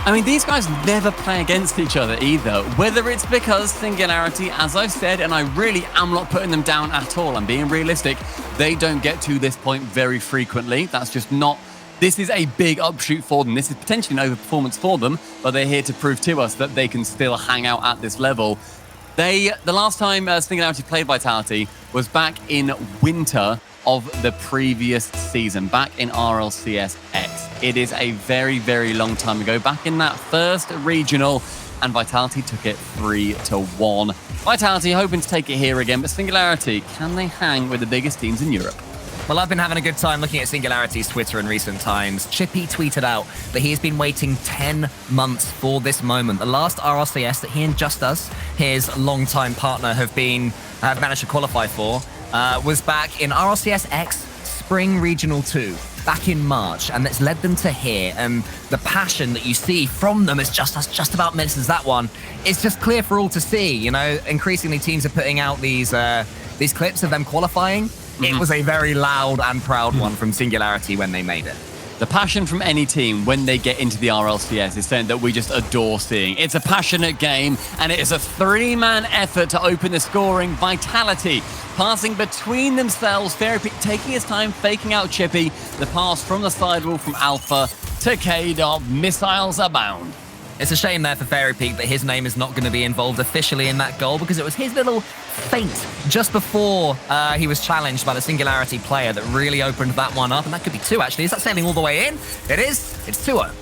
I mean, these guys never play against each other either, whether it's because Singularity, as I've said, and I really am not putting them down at all, I'm being realistic, they don't get to this point very frequently. That's just not... This is a big upshoot for them. This is potentially an overperformance for them, but they're here to prove to us that they can still hang out at this level. The last time Singularity played Vitality was back in winter of the previous season, back in RLCS X. It is a very, very long time ago, back in that first regional, and Vitality took it 3-1. Vitality hoping to take it here again, but Singularity, can they hang with the biggest teams in Europe? Well, I've been having a good time looking at Singularity's Twitter in recent times. Chippy tweeted out that he has been waiting 10 months for this moment. The last RLCS that he and Just Us, his longtime partner, have managed to qualify for was back in RLCS X Spring Regional 2, back in March, and it's led them to here. And the passion that you see from them as Just Us just about misses that one. It's just clear for all to see. You know, increasingly teams are putting out these clips of them qualifying. It was a very loud and proud one from Singularity when they made it. The passion from any team when they get into the RLCS is something that we just adore seeing. It's a passionate game, and it is a three-man effort to open the scoring. Vitality passing between themselves. Fairypeak taking his time, faking out Chippy. The pass from the sidewall from Alpha to K-Dot. Missiles abound. It's a shame there for Fairypeak that his name is not going to be involved officially in that goal, because it was his little feint just before he was challenged by the Singularity player that really opened that one up. And that could be 2, actually. Is that sailing all the way in? It is. It's 2-0.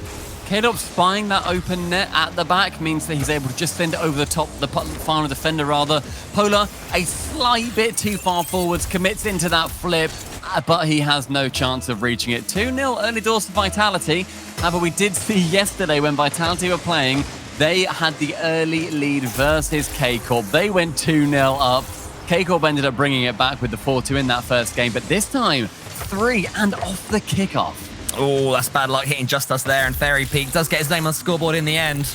K-Dot spying that open net at the back means that he's able to just send it over the top, the final defender rather. Polar, a slight bit too far forwards, commits into that flip, but he has no chance of reaching it. 2-0 early doors for Vitality. But we did see yesterday when Vitality were playing, they had the early lead versus K-Corp. They went 2-0 up. K-Corp ended up bringing it back with the 4-2 in that first game, but this time 3 and off the kickoff. Oh, that's bad luck hitting Just Us there, and Fairypeak does get his name on the scoreboard in the end.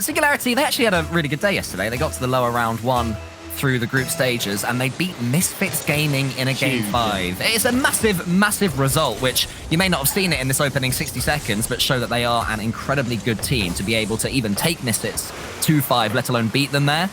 Singularity, they actually had a really good day yesterday. They got to the lower round 1 through the group stages, and they beat Misfits Gaming in a Game 5. It's a massive, massive result, which you may not have seen it in this opening 60 seconds, but show that they are an incredibly good team to be able to even take Misfits 2-5, let alone beat them there.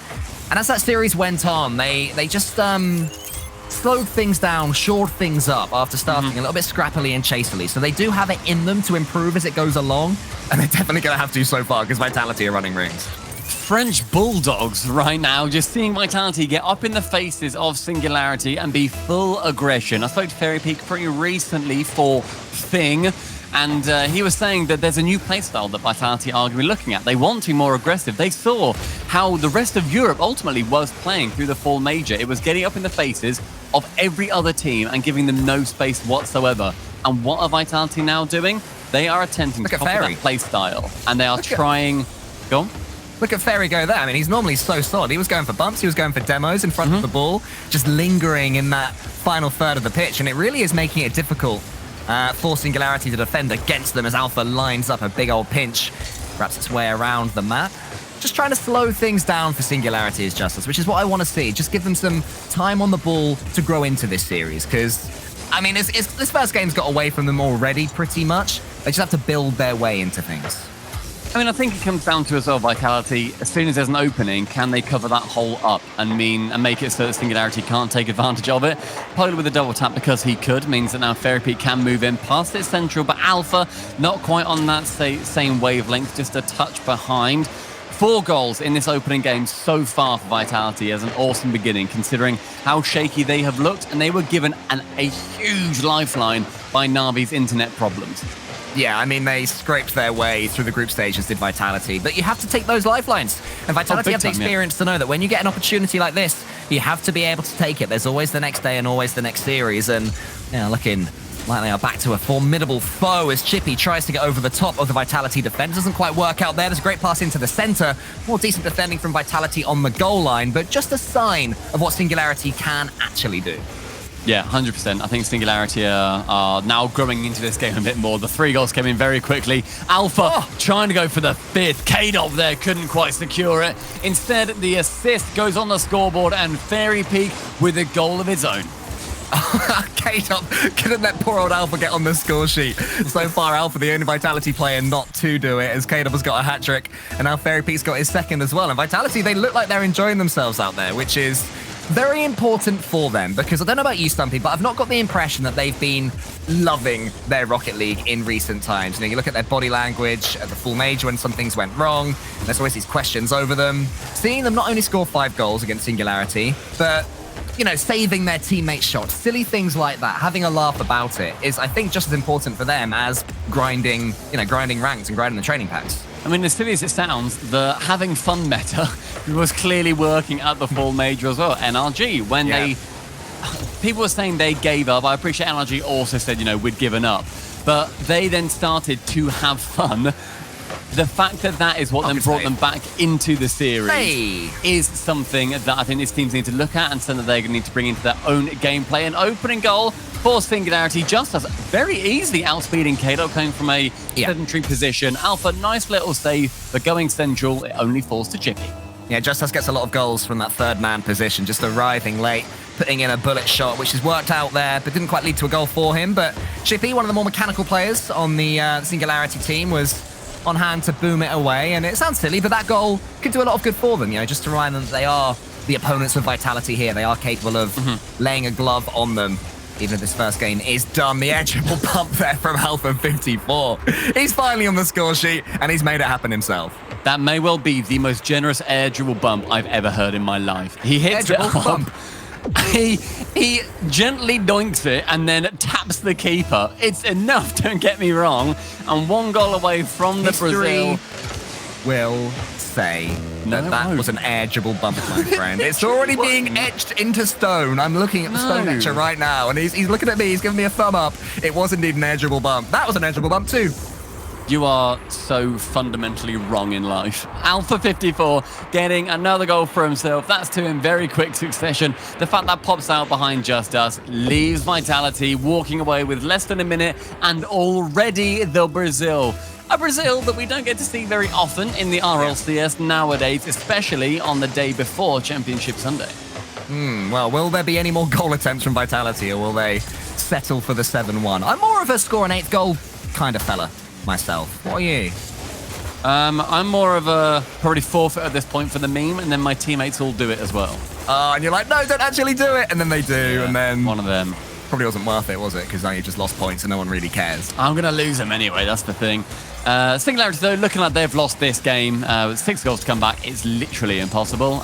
And as that series went on, they just slowed things down, shored things up after starting a little bit scrappily and chasily. So they do have it in them to improve as it goes along, and they're definitely going to have to so far because Vitality are running rings. French Bulldogs right now, just seeing Vitality get up in the faces of Singularity and be full aggression. I spoke to Fairypeak pretty recently for Thing, and he was saying that there's a new playstyle that Vitality are going to be looking at. They want to be more aggressive. They saw how the rest of Europe ultimately was playing through the fall major. It was getting up in the faces of every other team and giving them no space whatsoever. And what are Vitality now doing? They are attempting to copy that playstyle, and they are trying... Go on. Look at Fairy go there. I mean, he's normally so solid. He was going for bumps. He was going for demos in front of the ball, just lingering in that final third of the pitch. And it really is making it difficult for Singularity to defend against them as Alpha lines up a big old pinch, wraps its way around the map. Just trying to slow things down for Singularity is Just Us, which is what I want to see. Just give them some time on the ball to grow into this series, because, I mean, this first game's got away from them already pretty much. They just have to build their way into things. I mean, I think it comes down to as well, Vitality, as soon as there's an opening, can they cover that hole up and make it so that Singularity can't take advantage of it? Polar with a double tap because he could means that now Fairypeak can move in past its central, but Alpha not quite on that same wavelength, just a touch behind. 4 goals in this opening game so far for Vitality as an awesome beginning, considering how shaky they have looked, and they were given a huge lifeline by Navi's internet problems. Yeah, I mean, they scraped their way through the group stages, did Vitality, but you have to take those lifelines. And Vitality have the experience to know that when you get an opportunity like this, you have to be able to take it. There's always the next day and always the next series, and looking like they are back to a formidable foe as Chippy tries to get over the top of the Vitality defense. Doesn't quite work out there. There's a great pass into the center. More decent defending from Vitality on the goal line, but just a sign of what Singularity can actually do. Yeah, 100%. I think Singularity are now growing into this game a bit more. The 3 goals came in very quickly. Alpha trying to go for the 5th. K-Dot there couldn't quite secure it. Instead, the assist goes on the scoreboard, and Fairypeak with a goal of his own. K-Top couldn't let poor old Alpha get on the score sheet. So far, Alpha, the only Vitality player not to do it, as K-Top has got a hat trick, and now Fairy Peak's got his second as well. And Vitality, they look like they're enjoying themselves out there, which is very important for them, because I don't know about you, Stumpy, but I've not got the impression that they've been loving their Rocket League in recent times. You know, you look at their body language at the full major when some things went wrong, there's always these questions over them. Seeing them not only score 5 goals against Singularity, but you know, saving their teammates' shots, silly things like that, having a laugh about it is, I think, just as important for them as grinding ranks and grinding the training packs. I mean, as silly as it sounds, the having fun meta was clearly working at the full major as well. NRG, when people were saying they gave up, I appreciate NRG also said, you know, we'd given up, but they then started to have fun. The fact that that is what then brought them back into the series is something that I think these teams need to look at, and something that they're going to need to bring into their own gameplay. An opening goal for Singularity, just as very easily outspeeding Kato, coming from a sedentary position. Alpha, nice little save, but going central, it only falls to Chippy. Yeah, Justus gets a lot of goals from that third man position, just arriving late, putting in a bullet shot, which has worked out there, but didn't quite lead to a goal for him. But Chippy, one of the more mechanical players on the Singularity team, was on hand to boom it away. And it sounds silly, but that goal could do a lot of good for them, you know, just to remind them that they are the opponents of Vitality here. They are capable of laying a glove on them, even if this first game is done. The edgeable bump there from Alpha 54. He's finally on the score sheet, and he's made it happen himself. That may well be the most generous air dribble bump I've ever heard in my life. He hits it up. Bump. He gently doinks it and then taps the keeper. It's enough, don't get me wrong. And 1 goal away from the Brazil. Will say that was an edgeable bump, my friend. It's already being etched into stone. I'm looking at the stone etcher right now, and he's looking at me. He's giving me a thumb up. It was indeed an edgeable bump. That was an edgeable bump too. You are so fundamentally wrong in life. Alpha 54 getting another goal for himself. That's 2 in very quick succession. The fact that pops out behind Just Us leaves Vitality walking away with less than a minute, and already the Brazil. A Brazil that we don't get to see very often in the RLCS nowadays, especially on the day before Championship Sunday. Well, will there be any more goal attempts from Vitality, or will they settle for the 7-1? I'm more of a score an 8th goal kind of fella myself. What are you? I'm more of a probably forfeit at this point for the meme, and then my teammates all do it as well. And you're like, no, don't actually do it. And then they do, and then one of them. Probably wasn't worth it, was it? Because now you just lost points and no one really cares. I'm going to lose them anyway, that's the thing. Singularity, though, looking like they've lost this game. With 6 goals to come back, it's literally impossible.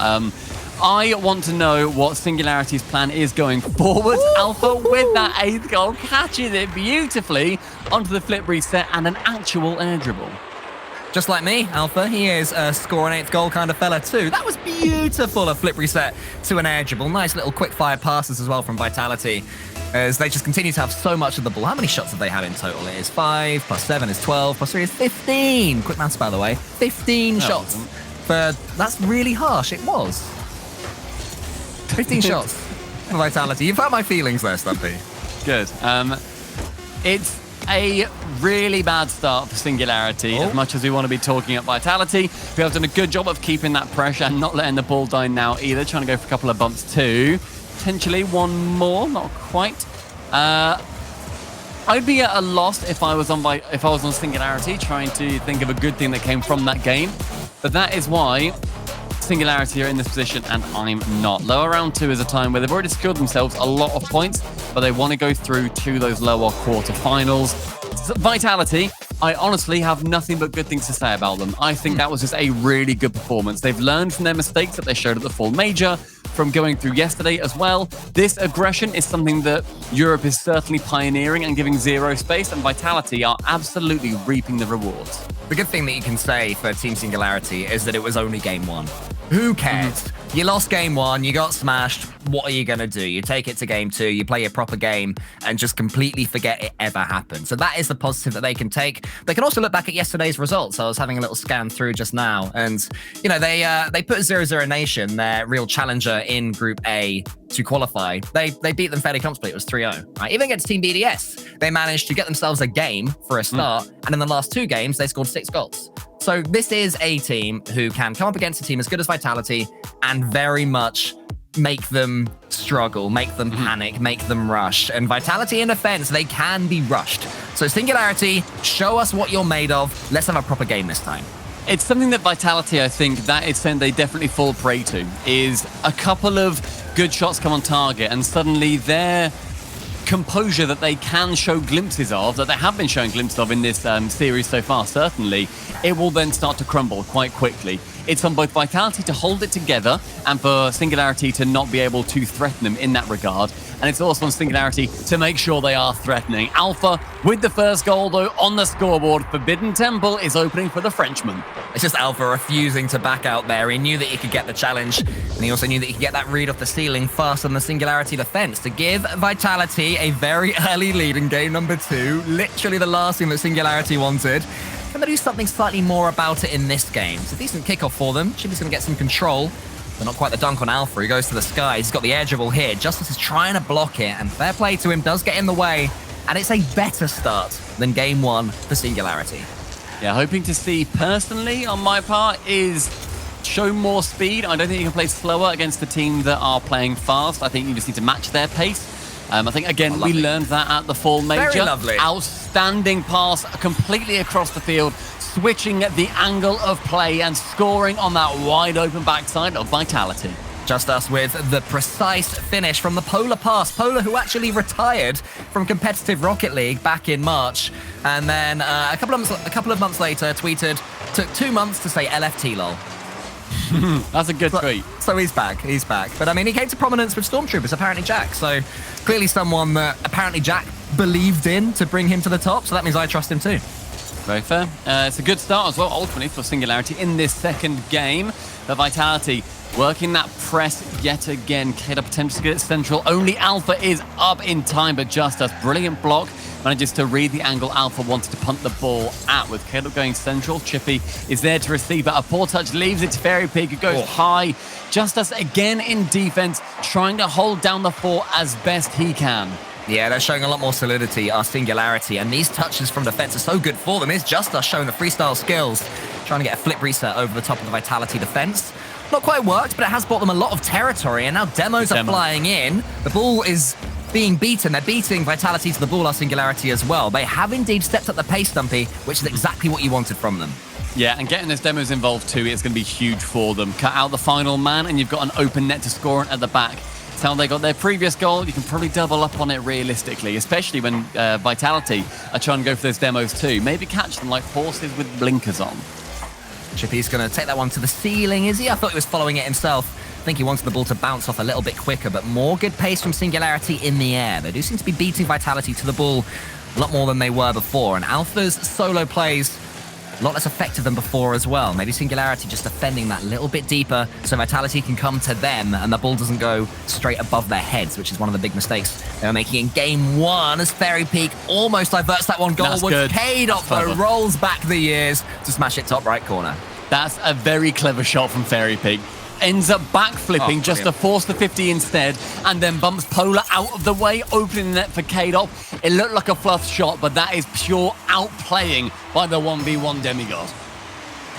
I want to know what Singularity's plan is going forward. Alpha, with that 8th goal, catches it beautifully onto the flip reset and an actual air dribble. Just like me, Alpha, he is a score an 8th goal kind of fella too. That was beautiful, a flip reset to an air dribble. Nice little quick fire passes as well from Vitality, as they just continue to have so much of the ball. How many shots have they had in total? It is 5, plus 7 is 12, plus 3 is 15. Quick maths, by the way. 15 shots. But that's really harsh. It was. 15 shots for Vitality. You've hurt my feelings there, Stumpy. Good. It's a really bad start for Singularity. As much as we want to be talking up Vitality, we have done a good job of keeping that pressure and not letting the ball die now either. Trying to go for a couple of bumps too. Potentially one more, not quite. I'd be at a loss if I was on Singularity, trying to think of a good thing that came from that game. But that is why Singularity are in this position and I'm not. Lower round 2 is a time where they've already secured themselves a lot of points, but they want to go through to those lower quarterfinals. Vitality, I honestly have nothing but good things to say about them. I think that was just a really good performance. They've learned from their mistakes that they showed at the full major, from going through yesterday as well. This aggression is something that Europe is certainly pioneering and giving zero space, and Vitality are absolutely reaping the rewards. The good thing that you can say for Team Singularity is that it was only game 1. Who cares? You lost game 1, you got smashed. What are you going to do? You take it to game 2, you play a proper game, and just completely forget it ever happened. So that is the positive that they can take. They can also look back at yesterday's results. I was having a little scan through just now, and you know, they put 0-0 Nation, their real challenger in Group A, to qualify. They beat them fairly comfortably. It was 3-0. Right? Even against Team BDS, they managed to get themselves a game for a start, and in the last 2 games, they scored 6 goals. So this is a team who can come up against a team as good as Vitality and very much make them struggle, make them panic, make them rush. And Vitality in defense, they can be rushed. So Singularity, show us what you're made of. Let's have a proper game this time. It's something that Vitality, I think, that is something they definitely fall prey to, is a couple of good shots come on target and suddenly their composure that they can show glimpses of, that they have been showing glimpses of in this series so far, certainly, it will then start to crumble quite quickly. It's on both Vitality to hold it together and for Singularity to not be able to threaten them in that regard. And it's also on Singularity to make sure they are threatening. Alpha with the first goal, though, on the scoreboard. Forbidden Temple is opening for the Frenchman. It's just Alpha refusing to back out there. He knew that he could get the challenge, and he also knew that he could get that read off the ceiling fast on the Singularity defense to give Vitality a very early lead in game number 2. Literally the last thing that Singularity wanted. Can they do something slightly more about it in this game? It's a decent kickoff for them. Chippy's going to get some control, but not quite the dunk on Alpha. He goes to the sky. He's got the edge of all here. Justice is trying to block it, and fair play to him, does get in the way, and it's a better start than game 1 for Singularity. Yeah, hoping to see, personally, on my part, is show more speed. I don't think you can play slower against the team that are playing fast. I think you just need to match their pace. I think, again, we learned that at the Fall Major. Very lovely. Outstanding pass completely across the field, switching the angle of play and scoring on that wide open backside of Vitality. Just us with the precise finish from the Polar pass. Polar, who actually retired from competitive Rocket League back in March. And then a couple of months later tweeted, took 2 months to say LFT lol. That's a good tweet. So he's back. But I mean, he came to prominence with Stormtroopers, apparently Jack. So clearly someone that apparently Jack believed in to bring him to the top. So that means I trust him too. Very fair. It's a good start as well, ultimately, for Singularity in this second game. The Vitality working that press yet again. Keda potentially to get it central. Only Alpha is up in time, but Justice, brilliant block. Manages to read the angle Alpha wanted to punt the ball at. With Caleb going central, Chippy is there to receive, but a poor touch leaves it to Fairy Pig, who goes high. Justice again in defense, trying to hold down the fort as best he can. Yeah, they're showing a lot more solidity, our Singularity, and these touches from defense are so good for them. It's Justice showing the freestyle skills, trying to get a flip reset over the top of the Vitality defense. Not quite worked, but it has bought them a lot of territory, and now demos are flying in. The ball is being beaten. They're beating Vitality to the ball, our Singularity as well. They have indeed stepped up the pace, Stumpy, which is exactly what you wanted from them. Yeah, and getting those demos involved too is going to be huge for them. Cut out the final man, and you've got an open net to score at the back. It's how they got their previous goal. You can probably double up on it realistically, especially when Vitality are trying to go for those demos too. Maybe catch them like horses with blinkers on. Chippy's going to take that one to the ceiling, is he? I thought he was following it himself. I think he wanted the ball to bounce off a little bit quicker, but more good pace from Singularity in the air. They do seem to be beating Vitality to the ball a lot more than they were before, and Alpha's solo plays a lot less effective than before as well. Maybe Singularity just defending that little bit deeper so Vitality can come to them and the ball doesn't go straight above their heads, which is one of the big mistakes they were making in game 1 as Fairy Peak almost diverts that one goal. K-Dot rolls back the years to smash it top right corner. That's a very clever shot from Fairy Pig. Ends up backflipping just to force the 50 instead, and then bumps Polar out of the way, opening the net for K-Dot. It looked like a fluff shot, but that is pure outplaying by the 1v1 demigod.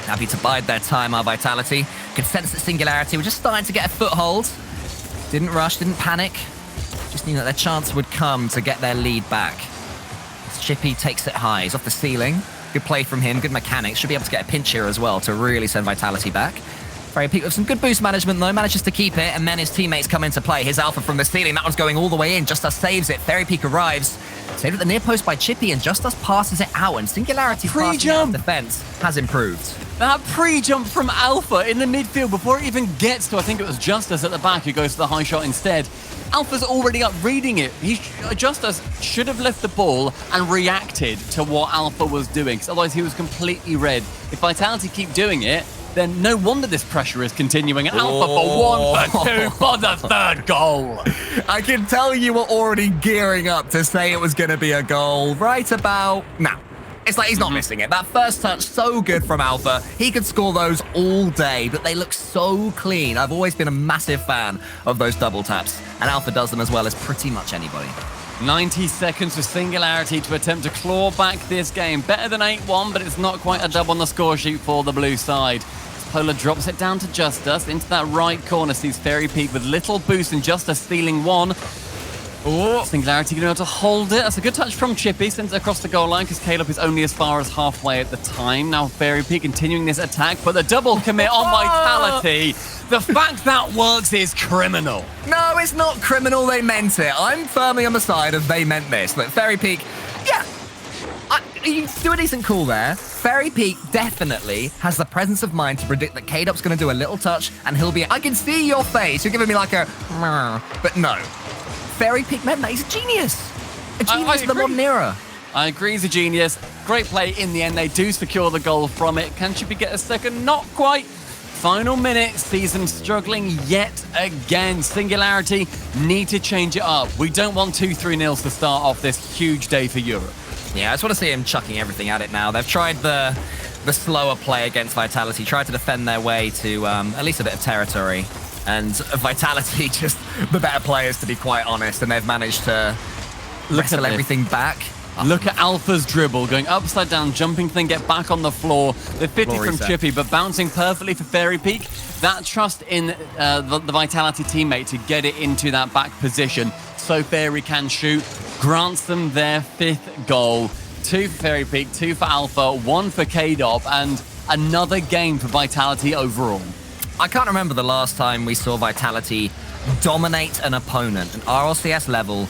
Happy to bide their time, our Vitality. Could sense that Singularity were just starting to get a foothold. Didn't rush, didn't panic. Just knew that their chance would come to get their lead back. As Chippy takes it high, he's off the ceiling. Good play from him, good mechanics. Should be able to get a pinch here as well to really send Vitality back. Fairy Peak with some good boost management though, manages to keep it, and then his teammates come into play. Here's Alpha from the ceiling, that one's going all the way in. Justice saves it, Fairy Peak arrives. Saved at the near post by Chippy, and Justice passes it out, and Singularity's passing defense has improved. That pre-jump from Alpha in the midfield before it even gets to, I think it was Justice at the back who goes to the high shot instead. Alpha's already up reading it. Justice should have left the ball and reacted to what Alpha was doing, because otherwise he was completely red. If Vitality keep doing it, then no wonder this pressure is continuing. And Alpha for 1 for 2 for the third goal. I can tell you were already gearing up to say it was going to be a goal right about now. It's like he's not missing it. That first touch, so good from Alpha. He could score those all day, but they look so clean. I've always been a massive fan of those double taps, and Alpha does them as well as pretty much anybody. 90 seconds for Singularity to attempt to claw back this game. Better than 8-1, but it's not quite a dub on the score sheet for the blue side. Polar drops it down to Justice into that right corner. Sees Fairy Peak with little boost and Justice stealing one. Oh, Singularity going to be able to hold it. That's a good touch from Chippy. Sends it across the goal line because Caleb is only as far as halfway at the time. Now Fairy Peak continuing this attack, but the double commit on Vitality. The fact that works is criminal. No, it's not criminal. They meant it. I'm firmly on the side of they meant this. Look, Fairy Peak, yeah, you do a decent call there. Fairy Peak definitely has the presence of mind to predict that K-Dop's going to do a little touch and he'll be, I can see your face. You're giving me like a, but no. Fairy Peak meant that. He's a genius. A genius of the modern era. I agree, he's a genius. Great play in the end. They do secure the goal from it. Can Chippy get a second? Not quite. Final minute sees them struggling yet again. Singularity need to change it up. We don't want 2-3-0s to start off this huge day for Europe. Yeah, I just want to see him chucking everything at it now. They've tried the slower play against Vitality, tried to defend their way to at least a bit of territory. And Vitality, just the better players, to be quite honest, and they've managed to wrestle everything back. Look at Alpha's dribble, going upside down, jumping thing, get back on the floor. The 50 from Chippy, but bouncing perfectly for Fairy Peak. That trust in the Vitality teammate to get it into that back position so Fairy can shoot, grants them their 5th goal. 2 for Fairy Peak, 2 for Alpha, 1 for K-Dop, and another game for Vitality overall. I can't remember the last time we saw Vitality dominate an opponent, an RLCS level,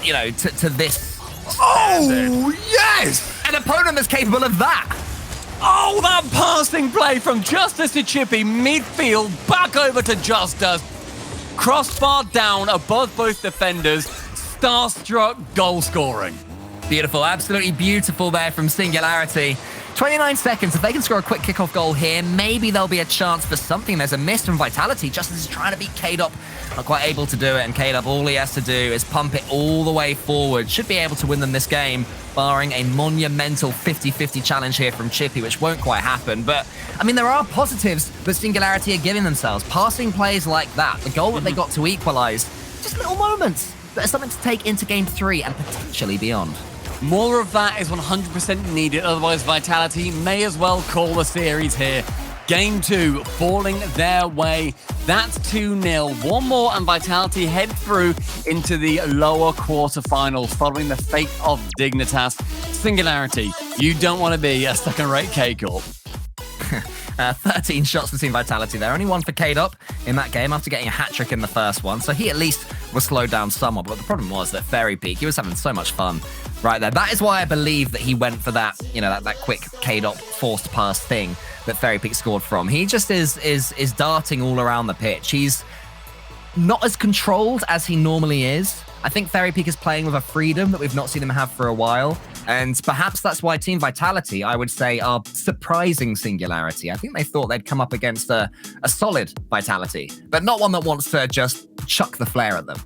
you know, to this standard. Oh, yes! An opponent that's capable of that. Oh, that passing play from Justice to Chippy, midfield, back over to Justice. Crossbar down above both defenders, starstruck goal scoring. Beautiful, absolutely beautiful there from Singularity. 29 seconds, if they can score a quick kickoff goal here, maybe there'll be a chance for something. There's a miss from Vitality. Justice is trying to beat K-Dop. Not quite able to do it, and K-Dop, all he has to do is pump it all the way forward. Should be able to win them this game, barring a monumental 50-50 challenge here from Chippy, which won't quite happen. But, I mean, there are positives that Singularity are giving themselves. Passing plays like that, the goal that they got to equalize, just little moments that are something to take into Game 3 and potentially beyond. More of that is 100% needed, otherwise Vitality may as well call the series here. Game 2 falling their way. That's 2-0. One more and Vitality head through into the lower quarterfinals following the fate of Dignitas. Singularity, you don't want to be a second-rate K-Corp. 13 shots for Team Vitality there. Only 1 for K-Dop in that game after getting a hat-trick in the first one. So he at least was slowed down somewhat. But the problem was that Fairy Peak, he was having so much fun right there. That is why I believe that he went for that, you know, that quick K-Dop forced pass thing that Fairy Peak scored from. He just is darting all around the pitch. He's not as controlled as he normally is. I think Fairy Peak is playing with a freedom that we've not seen him have for a while. And perhaps that's why Team Vitality, I would say, are surprising Singularity. I think they thought they'd come up against a solid Vitality, but not one that wants to just chuck the flare at them.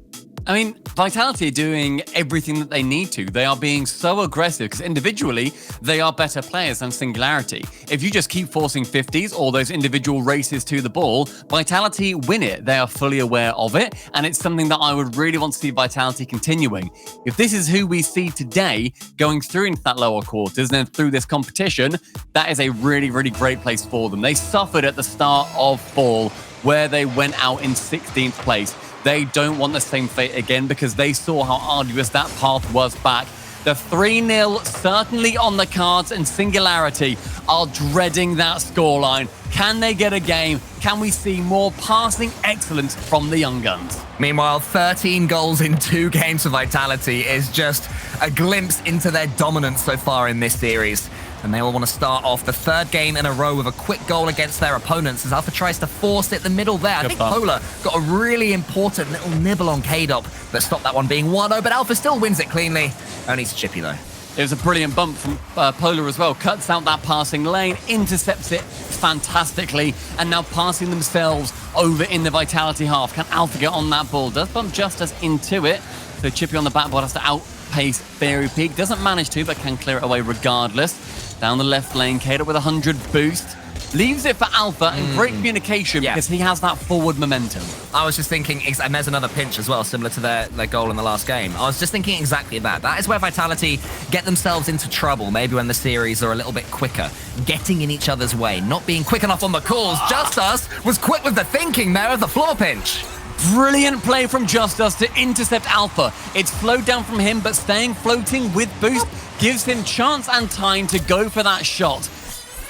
I mean, Vitality are doing everything that they need to. They are being so aggressive because individually, they are better players than Singularity. If you just keep forcing 50s or those individual races to the ball, Vitality win it. They are fully aware of it, and it's something that I would really want to see Vitality continuing. If this is who we see today going through into that lower quarters and then through this competition, that is a really, really great place for them. They suffered at the start of fall where they went out in 16th place. They don't want the same fate again because they saw how arduous that path was back. The 3-0 certainly on the cards, and Singularity are dreading that scoreline. Can they get a game? Can we see more passing excellence from the Young Guns? Meanwhile, 13 goals in 2 games for Vitality is just a glimpse into their dominance so far in this series. And they will want to start off the 3rd game in a row with a quick goal against their opponents as Alpha tries to force it the middle there. I think Polar got a really important little nibble on K-Dop that stopped that one being 1-0, but Alpha still wins it cleanly. Only to Chippy, though. It was a brilliant bump from Polar as well. Cuts out that passing lane, intercepts it fantastically, and now passing themselves over in the Vitality half. Can Alpha get on that ball? Does bump Justice into it. So Chippy on the backboard has to outpace Fairy Peak. Doesn't manage to, but can clear it away regardless. Down the left lane, Kato with 100 boost. leaves it for Alpha, and great communication because he has that forward momentum. I was just thinking, and there's another pinch as well, similar to their goal in the last game. I was just thinking exactly that. That is where Vitality get themselves into trouble, maybe when the series are a little bit quicker, getting in each other's way, not being quick enough on the calls. Just Us was quick with the thinking there of the floor pinch. Brilliant play from Just Us to intercept Alpha. It's flowed down from him, but staying floating with boost gives him chance and time to go for that shot.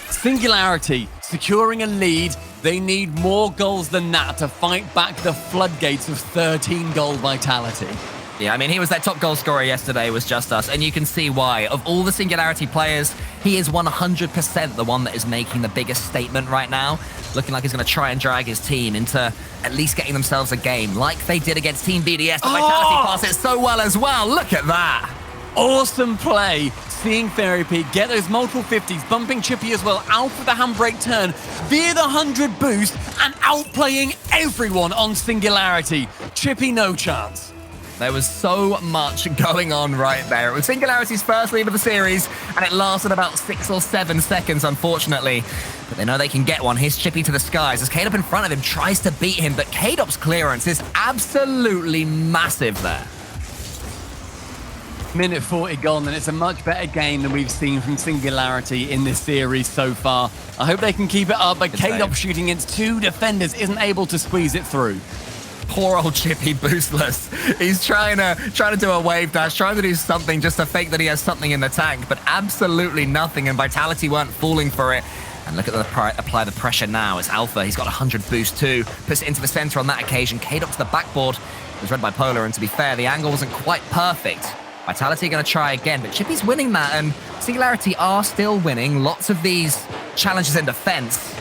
Singularity securing a lead. They need more goals than that to fight back the floodgates of 13-goal Vitality. Yeah, I mean, he was their top goal scorer yesterday, was Just Us, and you can see why. Of all the Singularity players, he is 100% the one that is making the biggest statement right now, looking like he's going to try and drag his team into at least getting themselves a game, like they did against Team BDS. The Vitality pass it so well as well. Look at that. Awesome play. Seeing Fairy Peak get those multiple 50s, bumping Chippy as well, out for the handbrake turn, via the 100 boost, and outplaying everyone on Singularity. Chippy, no chance. There was so much going on right there. It was Singularity's first lead of the series, and it lasted about 6 or 7 seconds, unfortunately. But they know they can get one. Here's Chippy to the skies as K-Dop in front of him tries to beat him, but K-Dop's clearance is absolutely massive there. Minute 40 gone, and it's a much better game than we've seen from Singularity in this series so far. I hope they can keep it up, but K-Dop shooting against 2 defenders isn't able to squeeze it through. Poor old Chippy boostless. He's trying to do a wave dash, trying to do something just to fake that he has something in the tank, but absolutely nothing, and Vitality weren't falling for it. And look at the apply the pressure now. It's Alpha. He's got 100 boost too. Puts it into the center on that occasion. K-Dop to the backboard. It was read by Polar, and to be fair, the angle wasn't quite perfect. Vitality are going to try again, but Chippy's winning that, and Singularity are still winning lots of these challenges in defense.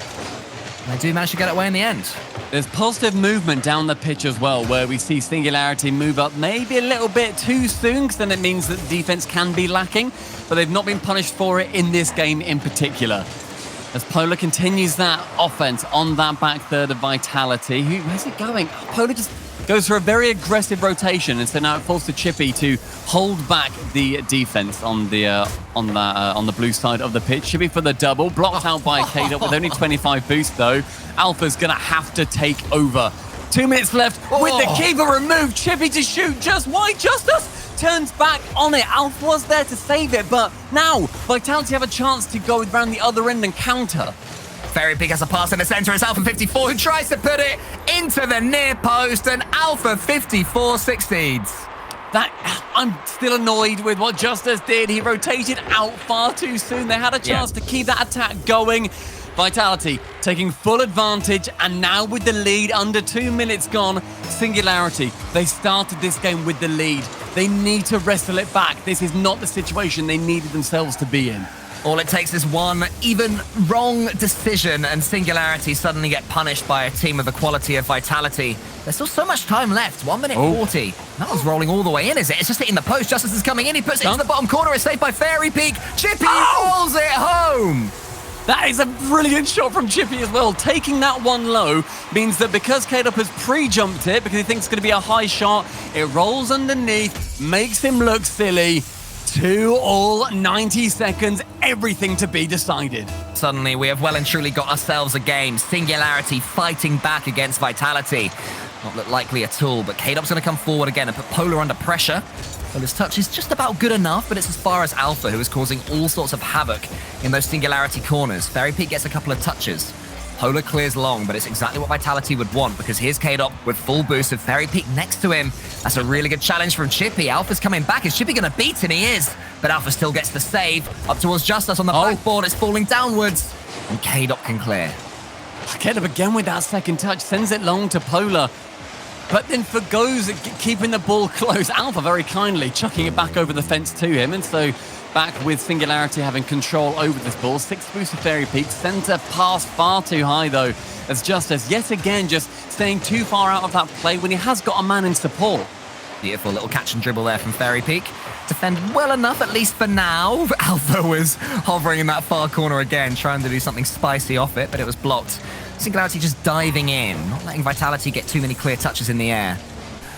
And they do manage to get it away in the end. There's positive movement down the pitch as well, where we see Singularity move up maybe a little bit too soon, because then it means that the defense can be lacking, but they've not been punished for it in this game in particular. As Polar continues that offense on that back third of Vitality. Where's it going? Polar just goes for a very aggressive rotation, and so now it falls to Chippy to hold back the defense on the blue side of the pitch. Chippy for the double, blocked out by K-Dop with only 25 boost though. Alpha's gonna have to take over. 2 minutes left with the keeper removed. Chippy to shoot. Just why? Just Us turns back on it. Alpha was there to save it, but now Vitality have a chance to go around the other end and counter. Fairy Peak has a pass in the center. It's Alpha 54 who tries to put it into the near post, and Alpha 54 succeeds. I'm still annoyed with what Justice did. He rotated out far too soon. They had a chance to keep that attack going. Vitality taking full advantage, and now with the lead under 2 minutes gone, Singularity, they started this game with the lead. They need to wrestle it back. This is not the situation they needed themselves to be in. All it takes is one even wrong decision, and Singularity suddenly get punished by a team of the quality of Vitality. There's still so much time left. 1 minute 40. That was rolling all the way in, is it? It's just hitting the post. Justice is coming in. He puts it into the bottom corner. It's saved by Fairy Peak. Chippy rolls it home. That is a brilliant shot from Chippy as well. Taking that one low means that because K-Dop has pre-jumped it, because he thinks it's going to be a high shot, it rolls underneath, makes him look silly. 2 all, 90 seconds, everything to be decided. Suddenly, we have well and truly got ourselves a game. Singularity fighting back against Vitality. Not look likely at all, but K-Dop's going to come forward again and put Polar under pressure. Well, his touch is just about good enough, but it's as far as Alpha, who is causing all sorts of havoc in those Singularity corners. Fairy Peak gets a couple of touches. Polar clears long, but it's exactly what Vitality would want, because here's K-Dop with full boost with Fairy Peak next to him. That's a really good challenge from Chippy. Alpha's coming back. Is Chippy going to beat him? He is. But Alpha still gets the save. Up towards Justice on the backboard. It's falling downwards. And K-Dop can clear. K-Dop again with that second touch. Sends it long to Polar. But then forgoes keeping the ball close. Alpha very kindly chucking it back over the fence to him. And so back with Singularity having control over this ball. 6 boost of Fairy Peak. Center pass far too high though. As Justice yet again just staying too far out of that play when he has got a man in support. Beautiful little catch and dribble there from Fairy Peak. Defended well enough, at least for now. Alpha was hovering in that far corner again, trying to do something spicy off it, but it was blocked. Singularity just diving in, not letting Vitality get too many clear touches in the air.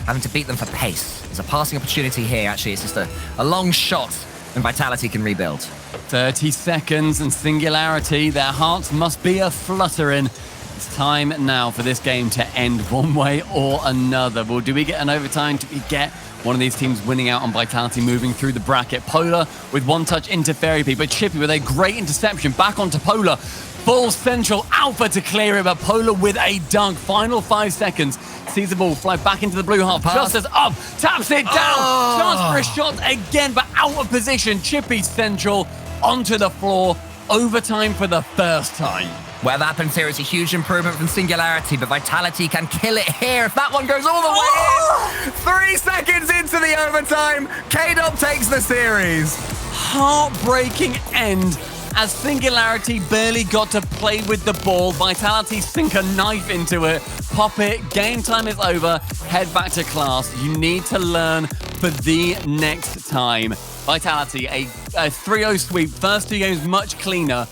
Having to beat them for pace. There's a passing opportunity here, actually. It's just a long shot and Vitality can rebuild. 30 seconds and Singularity, their hearts must be a-fluttering. It's time now for this game to end one way or another. Well, do we get an overtime? Do we get one of these teams winning out on Vitality, moving through the bracket? Polar with one touch into Fairy P, but Chippy with a great interception back onto Polar. Full central Alpha to clear it, but Polar with a dunk. Final 5 seconds. Sees the ball fly back into the blue half. Just as up, taps it down. Chance for a shot again, but out of position. Chippy central onto the floor. Overtime for the first time. Whatever happens here is a huge improvement from Singularity, but Vitality can kill it here if that one goes all the way in. 3 seconds into the overtime, K-Dub takes the series. Heartbreaking end as Singularity barely got to play with the ball. Vitality sink a knife into it, pop it, game time is over, head back to class. You need to learn for the next time. Vitality, a 3-0 sweep, first 2 games much cleaner.